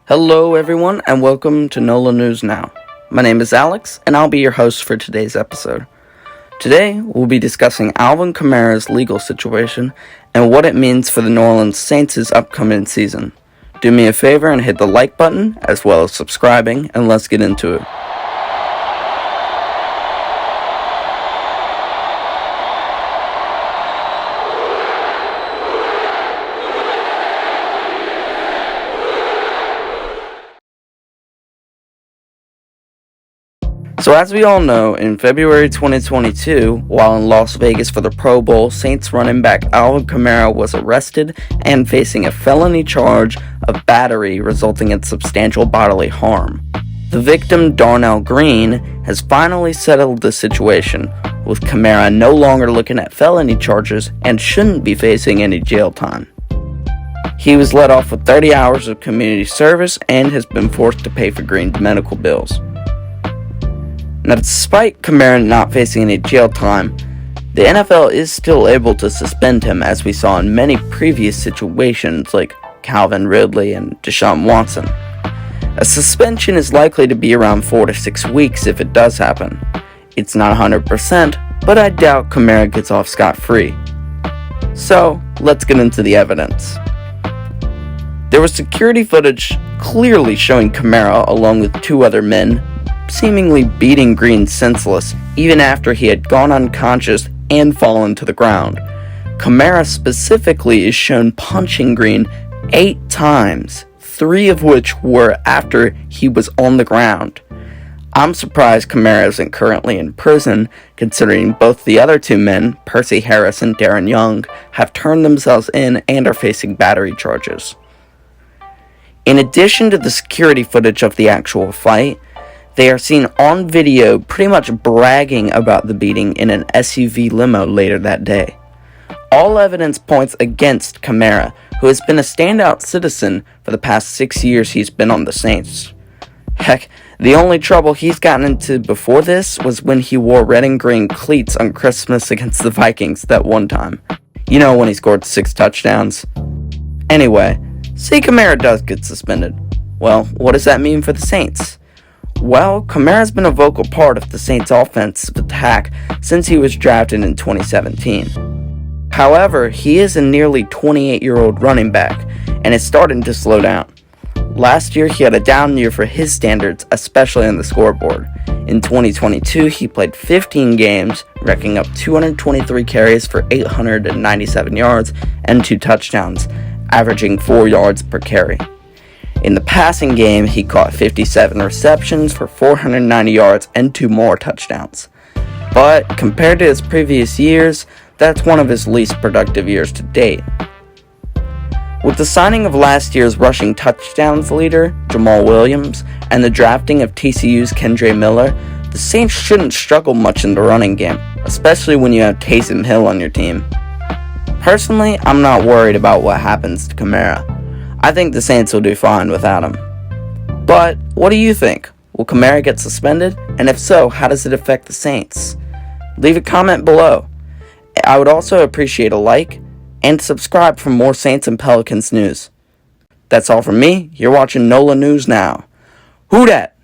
Hello everyone and welcome to NOLA News Now. My name is Alex and I'll be your host for today's episode. Today we'll be discussing Alvin Kamara's legal situation and what it means for the New Orleans Saints' upcoming season. Do me a favor and hit the like button as well as subscribing, and let's get into it. So as we all know, in February 2022, while in Las Vegas for the Pro Bowl, Saints running back Alvin Kamara was arrested and facing a felony charge of battery resulting in substantial bodily harm. The victim, Darnell Green, has finally settled the situation, with Kamara no longer looking at felony charges and shouldn't be facing any jail time. He was let off with 30 hours of community service and has been forced to pay for Green's medical bills. Now, despite Kamara not facing any jail time, the NFL is still able to suspend him, as we saw in many previous situations like Calvin Ridley and Deshaun Watson. A suspension is likely to be around 4 to 6 weeks if it does happen. It's not 100%, but I doubt Kamara gets off scot-free. So, let's get into the evidence. There was security footage clearly showing Kamara, along with two other men, seemingly beating Green senseless even after he had gone unconscious and fallen to the ground. Kamara specifically is shown punching Green 8 times, 3 of which were after he was on the ground. I'm surprised Kamara isn't currently in prison, considering both the other 2 men, Percy Harris and Darren Young, have turned themselves in and are facing battery charges. In addition to the security footage of the actual fight, they are seen on video pretty much bragging about the beating in an SUV limo later that day. All evidence points against Kamara, who has been a standout citizen for the past 6 years he's been on the Saints. Heck, the only trouble he's gotten into before this was when he wore red and green cleats on Christmas against the Vikings that one time. You know, when he scored 6 touchdowns. Anyway, say Kamara does get suspended. Well, what does that mean for the Saints? Well, Kamara's been a vocal part of the Saints' offensive attack since he was drafted in 2017. However, he is a nearly 28-year-old running back and is starting to slow down. Last year, he had a down year for his standards, especially on the scoreboard. In 2022, he played 15 games, racking up 223 carries for 897 yards and 2 touchdowns, averaging 4 yards per carry. In the passing game, he caught 57 receptions for 490 yards and 2 more touchdowns. But compared to his previous years, that's one of his least productive years to date. With the signing of last year's rushing touchdowns leader, Jamal Williams, and the drafting of TCU's Kendre Miller, the Saints shouldn't struggle much in the running game, especially when you have Taysom Hill on your team. Personally, I'm not worried about what happens to Kamara. I think the Saints will do fine without him. But what do you think? Will Kamara get suspended? And if so, how does it affect the Saints? Leave a comment below. I would also appreciate a like and subscribe for more Saints and Pelicans news. That's all from me. You're watching NOLA News Now. Who dat?